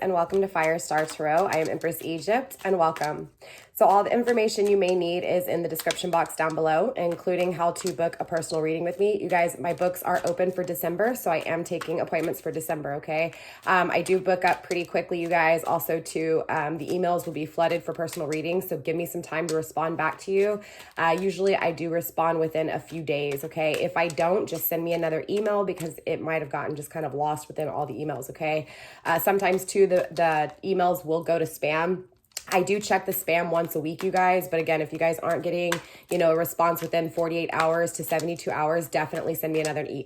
and welcome to FireStar Tarot. I am Empress Egypt, and welcome. So all the information you may need is in the description box down below, including how to book a personal reading with me. You guys, my books are open for December, so I am taking appointments for December, okay? I do book up pretty quickly, you guys. Also, too, the emails will be flooded for personal readings, so give me some time to respond back to you. Usually, I do respond within a few days, okay? If I don't, just send me another email because it might have gotten just kind of lost within all the emails, okay? Sometimes, too, the emails will go to spam. I do check the spam once a week, you guys. But again, if you guys aren't getting, a response within 48 hours to 72 hours, definitely send me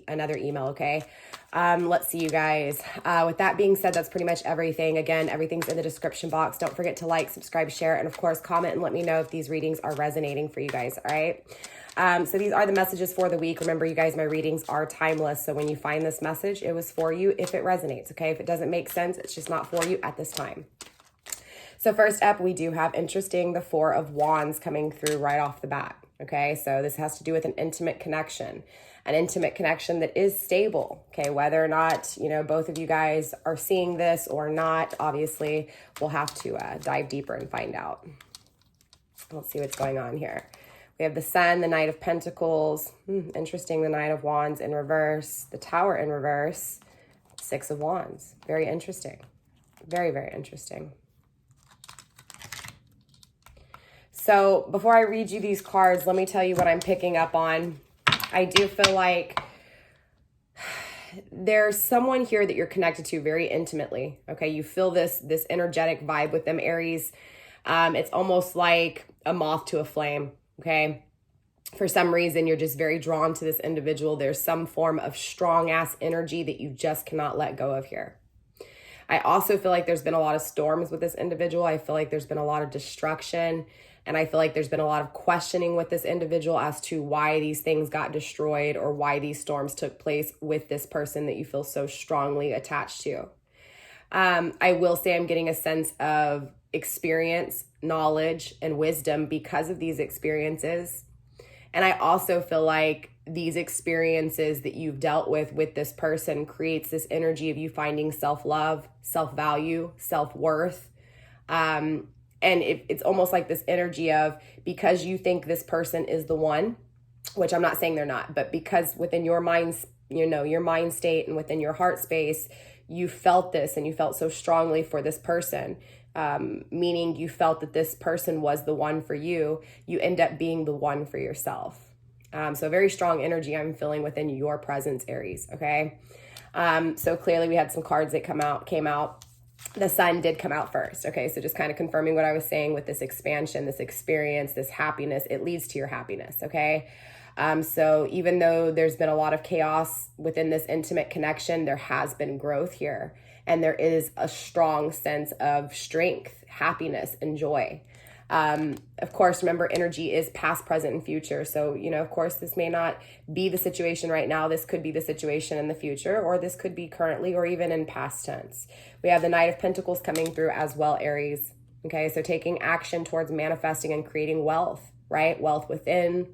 another email, okay? Let's see, you guys. With that being said, that's pretty much everything. Again, everything's in the description box. Don't forget to like, subscribe, share, and of course, comment and let me know if these readings are resonating for you guys, all right? So these are the messages for the week. Remember, you guys, my readings are timeless. So when you find this message, it was for you if it resonates, okay? If it doesn't make sense, it's just not for you at this time. So first up, we do have the Four of Wands coming through right off the bat, okay? So this has to do with an intimate connection that is stable, okay? Whether or not, both of you guys are seeing this or not, obviously, we'll have to dive deeper and find out. Let's see what's going on here. We have the Sun, the Knight of Pentacles, interesting, the Knight of Wands in reverse, the Tower in reverse, Six of Wands. Very interesting. Very, very interesting. So before I read you these cards, let me tell you what I'm picking up on. I do feel like there's someone here that you're connected to very intimately, okay? You feel this energetic vibe with them, Aries. It's almost like a moth to a flame, okay? For some reason, you're just very drawn to this individual. There's some form of strong-ass energy that you just cannot let go of here. I also feel like there's been a lot of storms with this individual. I feel like there's been a lot of destruction. And I feel like there's been a lot of questioning with this individual as to why these things got destroyed or why these storms took place with this person that you feel so strongly attached to. I will say I'm getting a sense of experience, knowledge, and wisdom because of these experiences. And I also feel like these experiences that you've dealt with this person creates this energy of you finding self-love, self-value, self-worth. And it's almost like this energy of, because you think this person is the one, which I'm not saying they're not, but because within your mind's, your mind state and within your heart space, you felt this and you felt so strongly for this person, meaning you felt that this person was the one for you, you end up being the one for yourself. So very strong energy I'm feeling within your presence, Aries, okay? So clearly we had some cards that came out. The Sun did come out first, okay? So just kind of confirming what I was saying with this expansion, this experience, this happiness, it leads to your happiness, okay? So even though there's been a lot of chaos within this intimate connection, there has been growth here. And there is a strong sense of strength, happiness, and joy. Of course, remember, energy is past, present, and future. So, of course, this may not be the situation right now. This could be the situation in the future, or this could be currently, or even in past tense. We have the Knight of Pentacles coming through as well, Aries. Okay, so taking action towards manifesting and creating wealth, right? Wealth within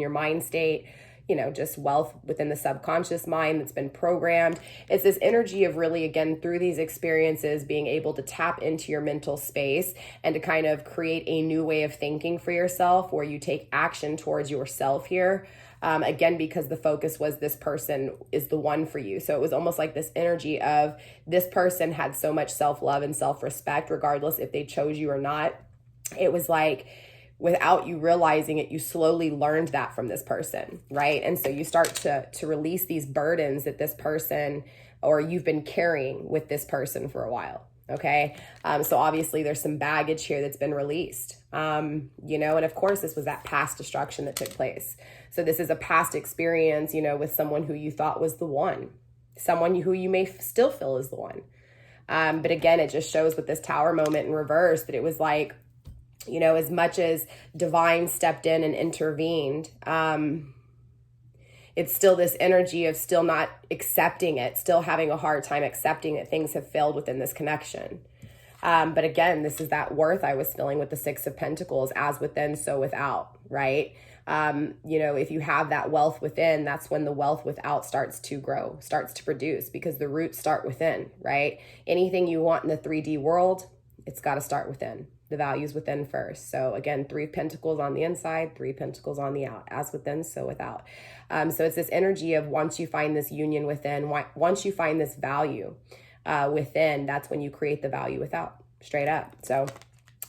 your mind state, just wealth within the subconscious mind that's been programmed. It's this energy of really, again, through these experiences, being able to tap into your mental space and to kind of create a new way of thinking for yourself where you take action towards yourself here. Again, because the focus was this person is the one for you. So it was almost like this energy of this person had so much self-love and self-respect, regardless if they chose you or not. It was like, without you realizing it, you slowly learned that from this person, right? And so you start to release these burdens that this person, or you've been carrying with this person for a while, okay? So obviously there's some baggage here that's been released, and of course this was that past destruction that took place. So this is a past experience, with someone who you thought was the one, someone who you may still feel is the one. But again, it just shows with this Tower moment in reverse that it was like, as much as Divine stepped in and intervened, it's still this energy of still not accepting it, still having a hard time accepting that things have failed within this connection. But again, this is that worth I was feeling with the Six of Pentacles, as within, so without, right? You know, if you have that wealth within, that's when the wealth without starts to grow, starts to produce, because the roots start within, right? Anything you want in the 3D world, it's got to start within. The values within first. So again, 3 pentacles on the inside, 3 pentacles on the out, as within, so without. So it's this energy of once you find this union within, once you find this value within, that's when you create the value without, straight up. So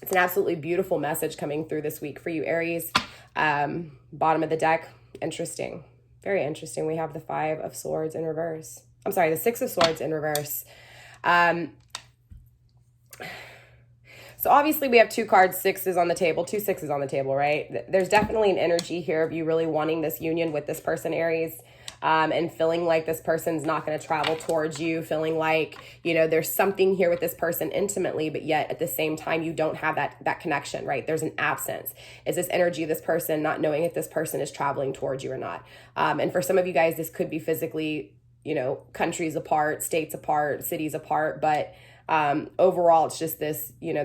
it's an absolutely beautiful message coming through this week for you, Aries. Bottom of the deck, interesting, very interesting. We have the 5 of Swords in reverse. I'm sorry, the 6 of Swords in reverse. So obviously we have 2 cards, 6s on the table, 2 6s on the table, right? There's definitely an energy here of you really wanting this union with this person, Aries, and feeling like this person's not going to travel towards you, feeling like, you know, there's something here with this person intimately, but yet at the same time, you don't have that connection, right? There's an absence. It's this energy of this person not knowing if this person is traveling towards you or not. And for some of you guys, this could be physically, you know, countries apart, states apart, cities apart, but overall, it's just this, you know,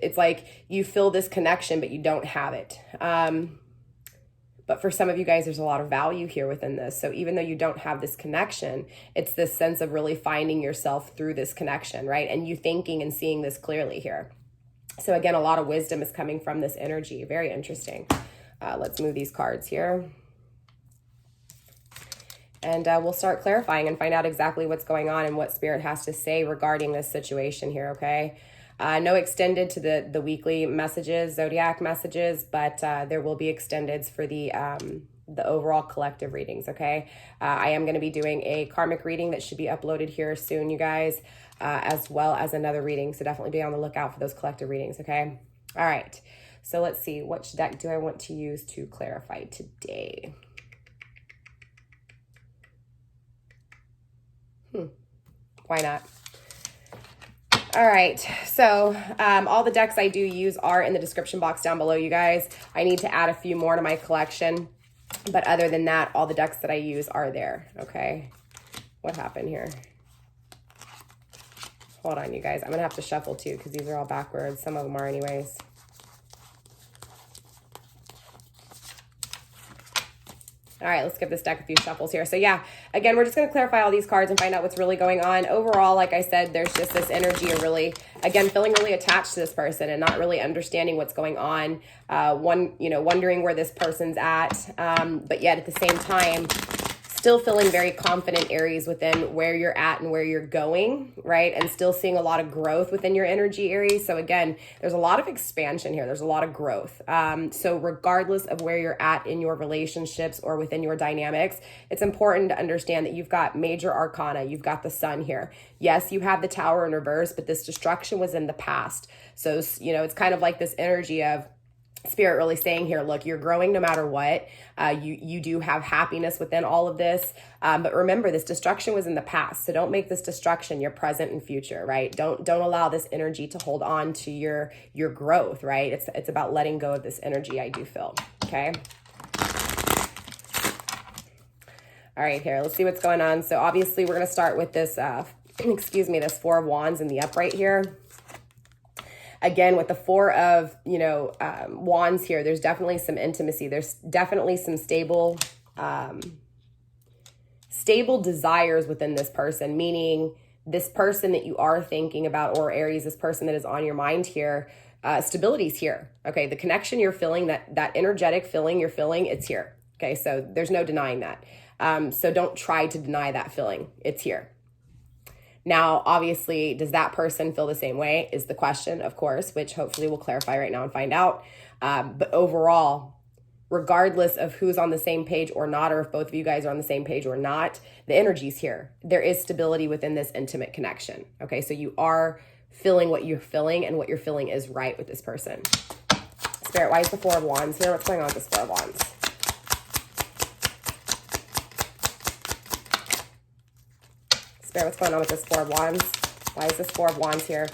it's like you feel this connection, but you don't have it. But for some of you guys, there's a lot of value here within this. So even though you don't have this connection, it's this sense of really finding yourself through this connection, right? And you thinking and seeing this clearly here. So again, a lot of wisdom is coming from this energy. Very interesting. Let's move these cards here. And we'll start clarifying and find out exactly what's going on and what Spirit has to say regarding this situation here, okay? No extended to the weekly messages, zodiac messages, but there will be extendeds for the overall collective readings, okay? I am going to be doing a karmic reading that should be uploaded here soon, you guys, as well as another reading. So definitely be on the lookout for those collective readings, okay? All right. So let's see. Which deck do I want to use to clarify today? Why not? All right, so all the decks I do use are in the description box down below, you guys. I need to add a few more to my collection, but other than that, all the decks that I use are there, okay? What happened here? Hold on, you guys. I'm going to have to shuffle too because these are all backwards. Some of them are anyways. All right, let's give this deck a few shuffles here. So yeah, again, we're just going to clarify all these cards and find out what's really going on. Overall, like I said, there's just this energy of really, again, feeling really attached to this person and not really understanding what's going on. Wondering where this person's at, but yet at the same time, still feeling very confident, Aries, within where you're at and where you're going, right? And still seeing a lot of growth within your energy, Aries. So again, there's a lot of expansion here. There's a lot of growth. So regardless of where you're at in your relationships or within your dynamics, it's important to understand that you've got major arcana. You've got the sun here. Yes, you have the Tower in reverse, but this destruction was in the past. So, you know, it's kind of like this energy of Spirit really saying here, look, you're growing no matter what. You do have happiness within all of this. But remember, this destruction was in the past. So don't make this destruction your present and future, right? Don't allow this energy to hold on to your growth, right? It's about letting go of this energy, I do feel, okay? All right, here, let's see what's going on. So obviously we're going to start with this, this 4 of Wands in the upright here. Again, with the 4 of, Wands here, there's definitely some intimacy. There's definitely some stable desires within this person, meaning this person that you are thinking about, or Aries, this person that is on your mind here, stability's here. Okay, the connection you're feeling, that energetic feeling you're feeling, it's here. Okay, so there's no denying that. So don't try to deny that feeling. It's here. Now, obviously, does that person feel the same way is the question, of course, which hopefully we'll clarify right now and find out. But overall, regardless of who's on the same page or not, or if both of you guys are on the same page or not, the energy's here. There is stability within this intimate connection. Okay, so you are feeling what you're feeling, and what you're feeling is right with this person. Spirit, why is the 4 of Wands here? What's going on with this 4 of Wands? Spirit, what's going on with this 4 of Wands? Why is this 4 of Wands here?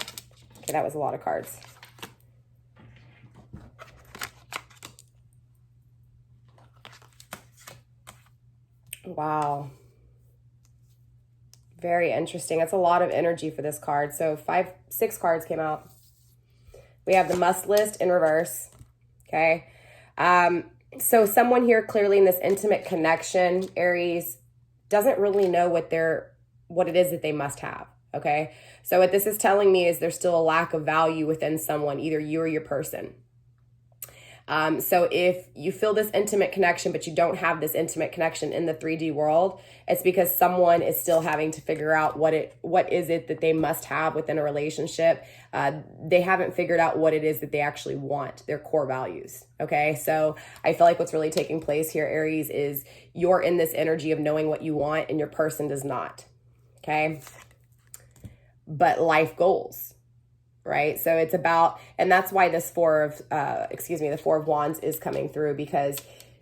Okay, that was a lot of cards. Wow. Very interesting. That's a lot of energy for this card. So 6 cards came out. We have the must list in reverse. Okay. So someone here clearly in this intimate connection, Aries, doesn't really know what it is that they must have. Okay. So what this is telling me is there's still a lack of value within someone, either you or your person. So if you feel this intimate connection, but you don't have this intimate connection in the 3D world, it's because someone is still having to figure out what is it that they must have within a relationship. They haven't figured out what it is that they actually want, their core values. Okay. So I feel like what's really taking place here, Aries, is you're in this energy of knowing what you want and your person does not. Okay. But life goals. Right. So it's about, and that's why this the 4 of Wands is coming through, because,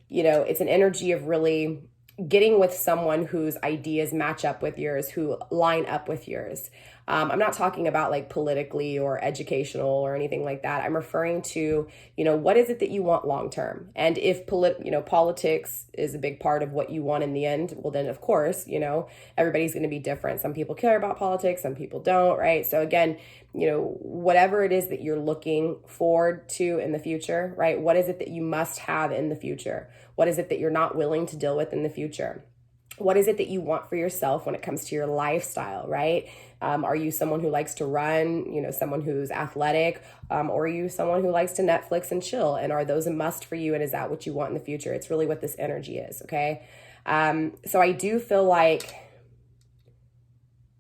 it's an energy of really getting with someone whose ideas match up with yours, who line up with yours. I'm not talking about like politically or educational or anything like that. I'm referring to, what is it that you want long term? And if politics is a big part of what you want in the end, well, then of course, everybody's going to be different. Some people care about politics, some people don't, right? So again, whatever it is that you're looking forward to in the future, right? What is it that you must have in the future? What is it that you're not willing to deal with in the future? What is it that you want for yourself when it comes to your lifestyle, right? Are you someone who likes to run, someone who's athletic, or are you someone who likes to Netflix and chill? And are those a must for you? And is that what you want in the future? It's really what this energy is, okay? So I do feel like,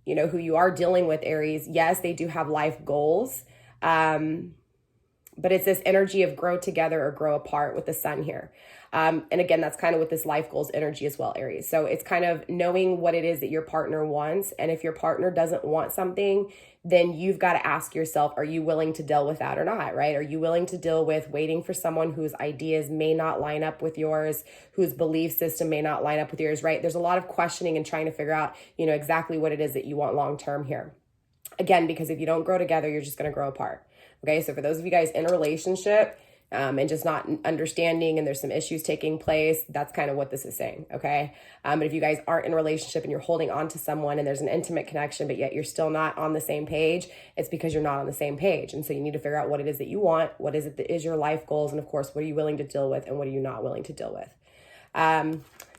who you are dealing with, Aries, yes, they do have life goals, but it's this energy of grow together or grow apart with the sun here. And again, that's kind of with this life goals energy as well, Aries. So it's kind of knowing what it is that your partner wants. And if your partner doesn't want something, then you've got to ask yourself, are you willing to deal with that or not, right? Are you willing to deal with waiting for someone whose ideas may not line up with yours, whose belief system may not line up with yours, right? There's a lot of questioning and trying to figure out, exactly what it is that you want long-term here. Again, because if you don't grow together, you're just going to grow apart. Okay, so for those of you guys in a relationship and just not understanding and there's some issues taking place, that's kind of what this is saying, okay? But if you guys aren't in a relationship and you're holding on to someone and there's an intimate connection, but yet you're still not on the same page, it's because you're not on the same page. And so you need to figure out what it is that you want, what is it that is your life goals, and of course, what are you willing to deal with and what are you not willing to deal with?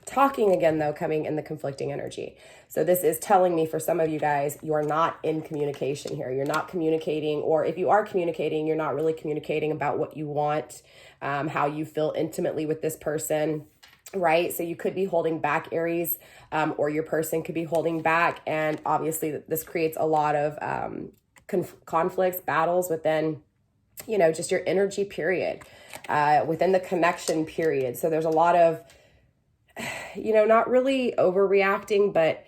Talking again, though, coming in the conflicting energy. So this is telling me for some of you guys, you are not in communication here. You're not communicating, or if you are communicating, you're not really communicating about what you want, how you feel intimately with this person, right? So you could be holding back, Aries, or your person could be holding back. And obviously this creates a lot of conflicts, battles within, just your energy period, within the connection period. So there's a lot of, not really overreacting, but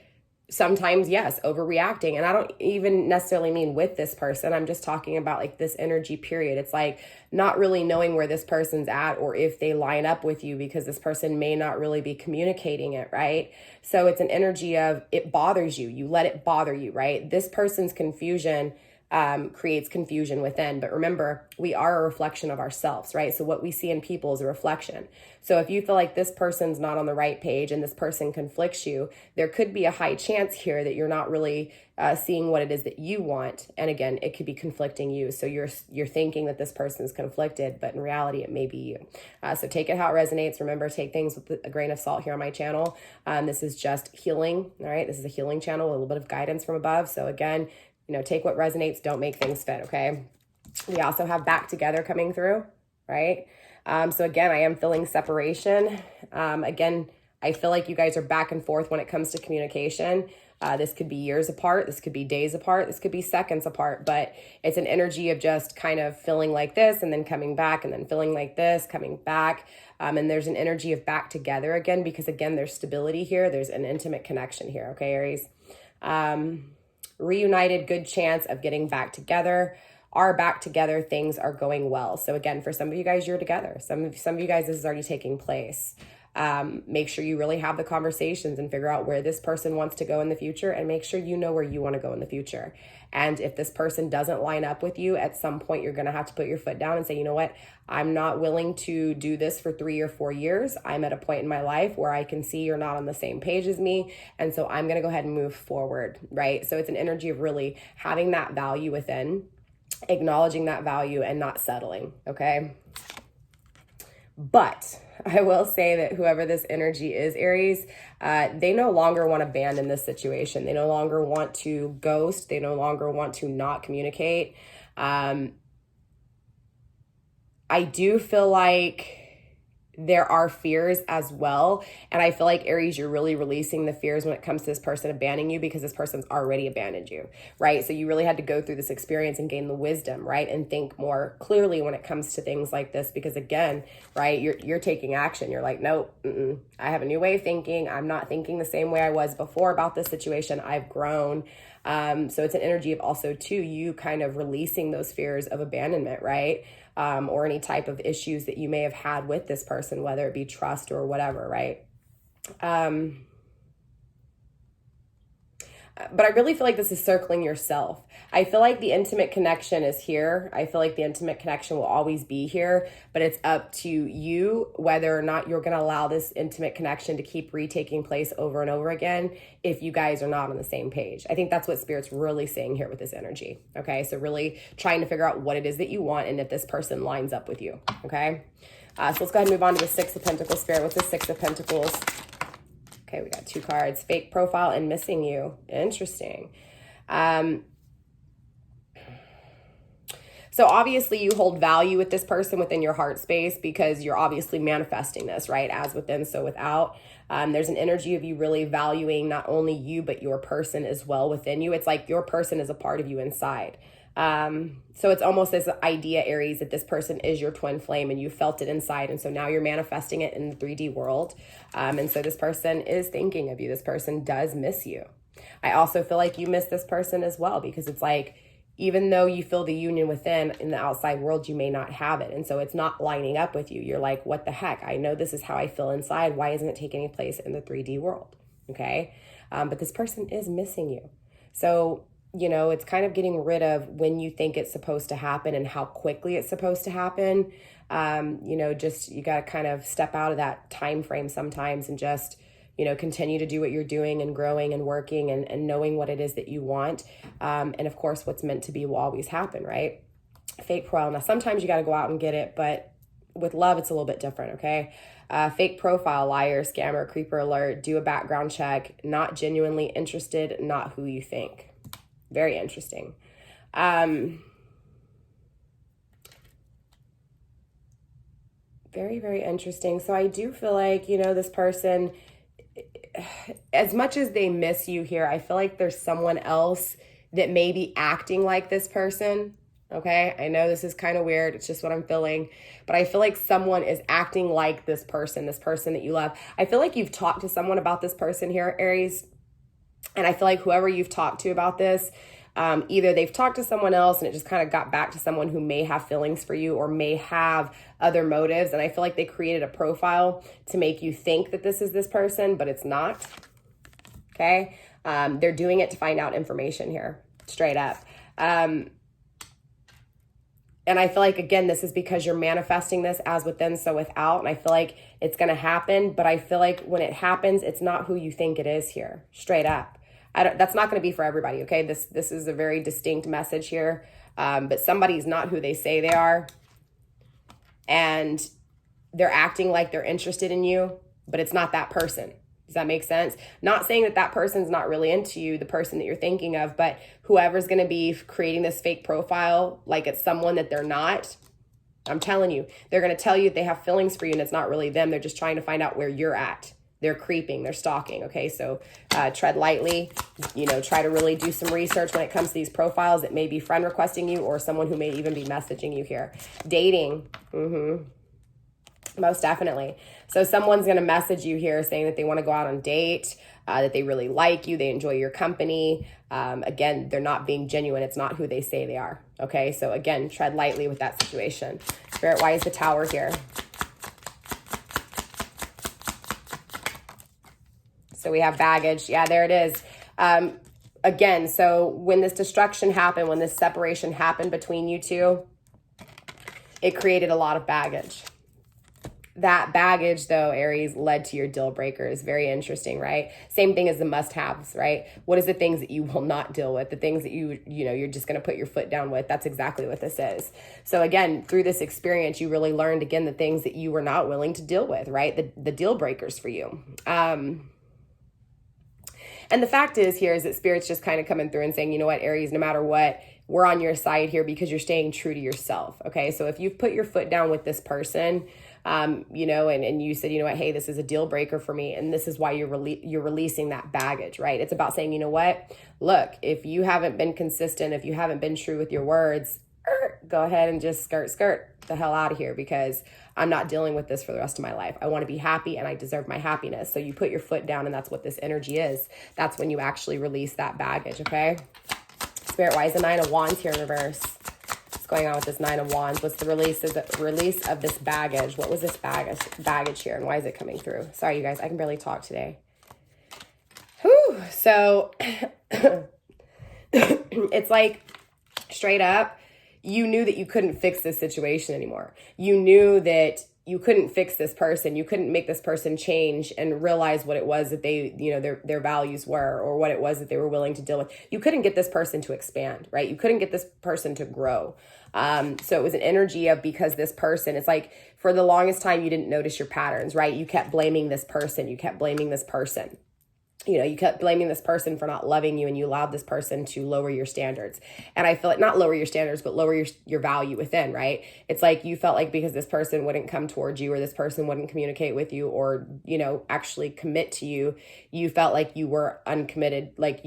sometimes, yes, overreacting. And I don't even necessarily mean with this person. I'm just talking about like this energy period. It's like not really knowing where this person's at or if they line up with you, because this person may not really be communicating it, right? So it's an energy of it bothers you. You let it bother you, right? This person's confusion creates confusion within. But remember, we are a reflection of ourselves, right? So what we see in people is a reflection. So if you feel like this person's not on the right page and this person conflicts you, there could be a high chance here that you're not really seeing what it is that you want. And again, it could be conflicting you. So you're thinking that this person's conflicted, but in reality, it may be you. So take it how it resonates. Remember, take things with a grain of salt here on my channel. This is just healing, all right? This is a healing channel, a little bit of guidance from above. So again, take what resonates, don't make things fit, okay? We also have back together coming through, right? So again, I am feeling separation. Again, I feel like you guys are back and forth when it comes to communication. This could be years apart. This could be days apart. This could be seconds apart, but it's an energy of just kind of feeling like this and then coming back and then feeling like this, coming back. And there's an energy of back together again, because again, there's stability here. There's an intimate connection here, okay, Aries? Reunited, good chance of getting back together. Are back together, things are going well. So again, for some of you guys, you're together. Some of you guys, this is already taking place. Make sure you really have the conversations and figure out where this person wants to go in the future, and make sure you know where you want to go in the future. And if this person doesn't line up with you, at some point, you're going to have to put your foot down and say, you know what, I'm not willing to do this for 3 or 4 years. I'm at a point in my life where I can see you're not on the same page as me. And so I'm going to go ahead and move forward, right? So it's an energy of really having that value within, acknowledging that value and not settling, okay? But I will say that whoever this energy is, Aries, they no longer want to abandon this situation. They no longer want to ghost. They no longer want to not communicate. I do feel like there are fears as well. And I feel like, Aries, you're really releasing the fears when it comes to this person abandoning you, because this person's already abandoned you, right? So you really had to go through this experience and gain the wisdom, right? And think more clearly when it comes to things like this, because again, right, you're taking action. You're like, nope, I have a new way of thinking. I'm not thinking the same way I was before about this situation. I've grown. So it's an energy of also too, you kind of releasing those fears of abandonment, right? Or any type of issues that you may have had with this person, whether it be trust or whatever, right? But I really feel like this is circling yourself. I feel like the intimate connection is here. I feel like the intimate connection will always be here, but it's up to you whether or not you're going to allow this intimate connection to keep retaking place over and over again if you guys are not on the same page. I think that's what Spirit's really saying here with this energy. Okay, so really trying to figure out what it is that you want and if this person lines up with you. Okay, so let's go ahead and move on to the Six of Pentacles. Spirit, what's the Six of Pentacles? Okay, we got two cards, fake profile and missing you. Interesting. So obviously you hold value with this person within your heart space because you're obviously manifesting this, right? As within, so without. There's an energy of you really valuing not only you, but your person as well within you. It's like your person is a part of you inside. So it's almost this idea, Aries, that this person is your twin flame and you felt it inside. And so now you're manifesting it in the 3D world. And so this person is thinking of you. This person does miss you. I also feel like you miss this person as well, because it's like, even though you feel the union within, in the outside world, you may not have it. And so it's not lining up with you. You're like, what the heck? I know this is how I feel inside. Why isn't it taking place in the 3D world? Okay. But this person is missing you. So, you know, it's kind of getting rid of when you think it's supposed to happen and how quickly it's supposed to happen. You know, just, you got to kind of step out of that time frame sometimes and just, you know, continue to do what you're doing and growing and working and knowing what it is that you want. And of course, what's meant to be will always happen, right? Fake profile. Now, sometimes you got to go out and get it, but with love, it's a little bit different, okay? Fake profile, liar, scammer, creeper alert, do a background check, not genuinely interested, not who you think. Very interesting. Very, very interesting. So I do feel like, you know, this person, as much as they miss you here, I feel like there's someone else that may be acting like this person. Okay, I know this is kind of weird. It's just what I'm feeling. But I feel like someone is acting like this person that you love. I feel like you've talked to someone about this person here, Aries. And I feel like whoever you've talked to about this, either they've talked to someone else and it just kind of got back to someone who may have feelings for you or may have other motives. And I feel like they created a profile to make you think that this is this person, but it's not. Okay. They're doing it to find out information here, straight up. And I feel like, again, this is because you're manifesting this as within, so without. And I feel like it's going to happen. But I feel like when it happens, it's not who you think it is here, straight up. That's not going to be for everybody, okay? This is a very distinct message here. But somebody's not who they say they are. And they're acting like they're interested in you, but it's not that person. Does that make sense? Not saying that that person's not really into you, the person that you're thinking of, but whoever's going to be creating this fake profile, like it's someone that they're not, I'm telling you, they're going to tell you they have feelings for you and it's not really them. They're just trying to find out where you're at. They're creeping, they're stalking, okay? So tread lightly, you know, try to really do some research when it comes to these profiles. It may be friend requesting you or someone who may even be messaging you here. Dating, most definitely. So someone's going to message you here saying that they want to go out on a date, that they really like you, they enjoy your company. Again, they're not being genuine. It's not who they say they are, okay? So again, tread lightly with that situation. Spirit, why is the Tower here? So we have baggage. Yeah, there it is. Again, so when this destruction happened, when this separation happened between you two, it created a lot of baggage. That baggage, though, Aries, led to your deal breakers. Very interesting, right? Same thing as the must-haves, right? What is the things that you will not deal with? The things that you're just going to put your foot down with. That's exactly what this is. So again, through this experience, you really learned, again, the things that you were not willing to deal with, right? The deal breakers for you. And the fact is here is that Spirit's just kind of coming through and saying, you know what, Aries, no matter what, we're on your side here because you're staying true to yourself, okay? So if you've put your foot down with this person, you know, and you said, you know what, hey, this is a deal breaker for me, and this is why you're releasing that baggage, right? It's about saying, you know what, look, if you haven't been consistent, if you haven't been true with your words, go ahead and just skirt the hell out of here, because I'm not dealing with this for the rest of my life. I want to be happy and I deserve my happiness. So you put your foot down, and that's what this energy is. That's when you actually release that baggage, okay? Spirit, why is the Nine of Wands here in reverse? What's going on with this Nine of Wands? What's the release of this baggage? What was this baggage here, and why is it coming through? Sorry, you guys, I can barely talk today. Whew. So it's like, straight up, you knew that you couldn't fix this situation anymore. You knew that you couldn't fix this person. You couldn't make this person change and realize what it was that they, you know, their values were, or what it was that they were willing to deal with. You couldn't get this person to expand, right? You couldn't get this person to grow. So it was an energy of, because this person, it's like for the longest time, you didn't notice your patterns, right? You kept blaming this person. You kept blaming this person. You know, you kept blaming this person for not loving you, and you allowed this person to lower your standards. And I feel like, not lower your standards, but lower your value within, right? It's like you felt like because this person wouldn't come towards you, or this person wouldn't communicate with you, or, you know, actually commit to you, you felt like you were uncommitted, like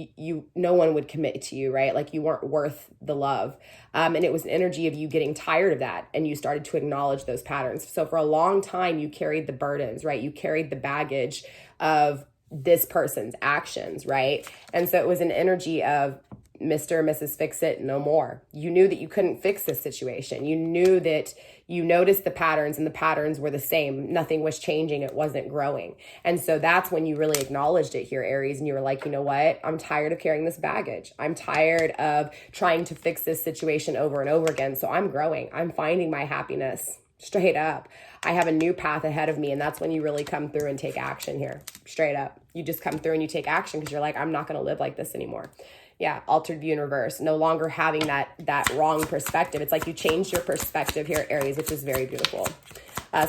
no one would commit to you, right? Like you weren't worth the love. And it was an energy of you getting tired of that, and you started to acknowledge those patterns. So for a long time, you carried the burdens, right? You carried the baggage of this person's actions, right? And so it was an energy of Mr. and Mrs. Fix It no more. You knew that you couldn't fix this situation. You knew that you noticed the patterns, and the patterns were the same. Nothing was changing. It wasn't growing. And so that's when you really acknowledged it here, Aries, and you were like, you know what? I'm tired of carrying this baggage. I'm tired of trying to fix this situation over and over again. So I'm growing. I'm finding my happiness. Straight up. I have a new path ahead of me. And that's when you really come through and take action here. Straight up. You just come through and you take action, because you're like, I'm not going to live like this anymore. Yeah. Altered view in reverse. No longer having that wrong perspective. It's like you changed your perspective here, Aries, which is very beautiful.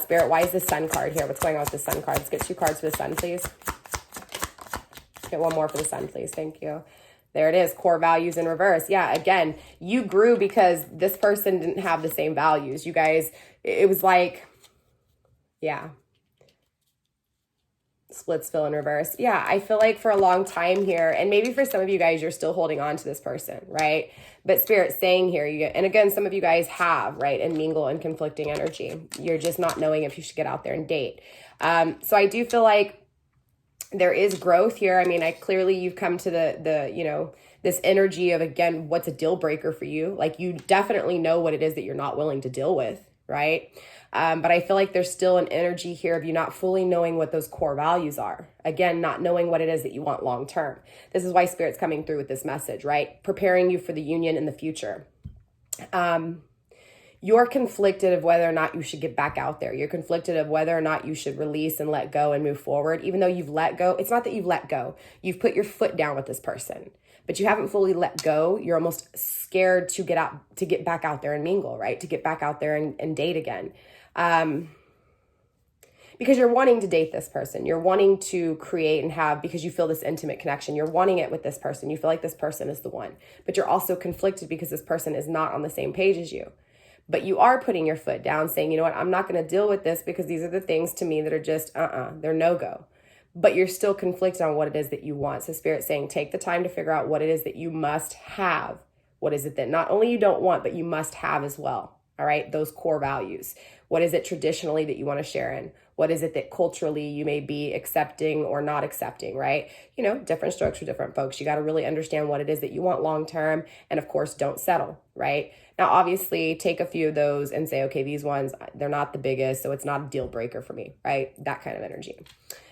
Spirit, why is the Sun card here? What's going on with the Sun card? Let's get 2 cards for the Sun, please. Get 1 more for the Sun, please. Thank you. There it is. Core values in reverse. Yeah. Again, you grew because this person didn't have the same values. You guys, it was like, yeah. Splitsville in reverse. Yeah. I feel like for a long time here, and maybe for some of you guys, you're still holding on to this person, right? But Spirit's saying here, and again, some of you guys have, right? And mingle in conflicting energy. You're just not knowing if you should get out there and date. So I do feel like there is growth here. I mean, clearly you've come to the you know, this energy of, again, what's a deal breaker for you? Like, you definitely know what it is that you're not willing to deal with, right? But I feel like there's still an energy here of you not fully knowing what those core values are. Again, not knowing what it is that you want long term. This is why Spirit's coming through with this message, right? Preparing you for the union in the future. You're conflicted of whether or not you should get back out there. You're conflicted of whether or not you should release and let go and move forward. Even though you've let go, it's not that you've let go. You've put your foot down with this person, but you haven't fully let go. You're almost scared to get back out there and mingle, right? To get back out there and date again. Because you're wanting to date this person. You're wanting to create and have, because you feel this intimate connection. You're wanting it with this person. You feel like this person is the one, but you're also conflicted because this person is not on the same page as you. But you are putting your foot down, saying, you know what, I'm not going to deal with this because these are the things to me that are just, they're no-go. But you're still conflicted on what it is that you want. So Spirit's saying, take the time to figure out what it is that you must have. What is it that not only you don't want, but you must have as well? All right, those core values. What is it traditionally that you want to share in? What is it that culturally you may be accepting or not accepting, right? You know, different strokes for different folks. You got to really understand what it is that you want long-term. And of course, don't settle, right? Now, obviously, take a few of those and say, okay, these ones, they're not the biggest, so it's not a deal breaker for me, right? That kind of energy.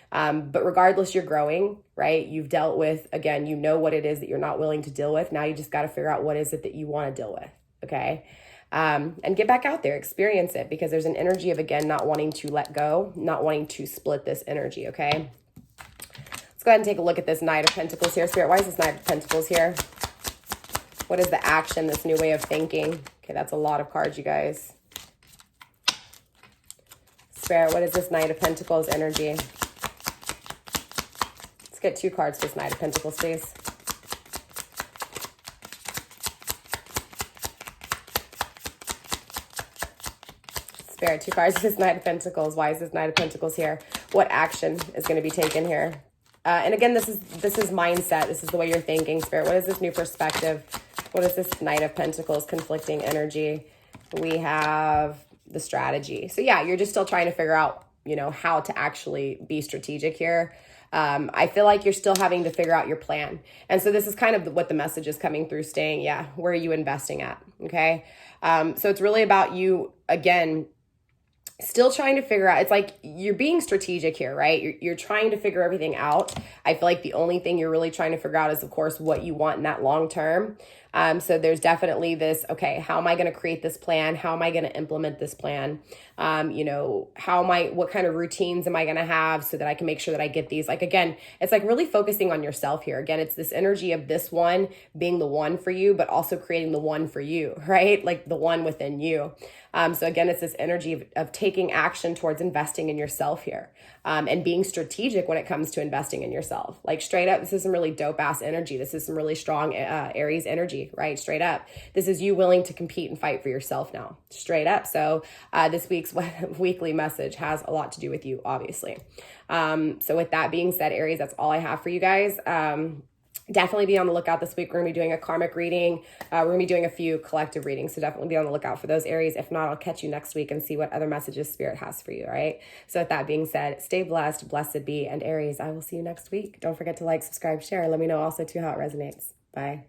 But regardless, you're growing, right? You've dealt with, again, you know what it is that you're not willing to deal with. Now you just got to figure out what is it that you want to deal with, okay? and get back out there, experience it, because there's an energy of, again, not wanting to let go, not wanting to split this energy, okay? Let's go ahead and take a look at this Knight of Pentacles here. Spirit, why is this Knight of Pentacles here? What is the action, this new way of thinking? Okay, that's a lot of cards, you guys. Spirit, what is this Knight of Pentacles energy? Let's get 2 cards for this Knight of Pentacles, please. Spirit, 2 cards for this Knight of Pentacles. Why is this Knight of Pentacles here? What action is going to be taken here? And again, this is mindset. This is the way you're thinking, Spirit. What is this new perspective? What is this Knight of Pentacles conflicting energy? We have the strategy. So yeah, you're just still trying to figure out, you know, how to actually be strategic here. I feel like you're still having to figure out your plan. And so this is kind of what the message is coming through, staying, yeah, where are you investing at? Okay. So it's really about you, again, still trying to figure out, it's like you're being strategic here, right? You're trying to figure everything out. I feel like the only thing you're really trying to figure out is, of course, what you want in that long term. So there's definitely this, okay, how am I going to create this plan? How am I going to implement this plan? You know, what kind of routines am I going to have so that I can make sure that I get these? Like, again, it's like really focusing on yourself here. Again, it's this energy of this one being the one for you, but also creating the one for you, right? Like the one within you. So again, it's this energy of taking action towards investing in yourself here, and being strategic when it comes to investing in yourself. Like straight up, this is some really dope ass energy. This is some really strong Aries energy, right? Straight up. This is you willing to compete and fight for yourself now, straight up. So this week's weekly message has a lot to do with you, obviously. So with that being said, Aries, that's all I have for you guys. Definitely be on the lookout this week. We're going to be doing a karmic reading. We're going to be doing a few collective readings. So definitely be on the lookout for those, Aries. If not, I'll catch you next week and see what other messages Spirit has for you. All right. So with that being said, stay blessed, blessed be. And Aries, I will see you next week. Don't forget to like, subscribe, share. Let me know also too how it resonates. Bye.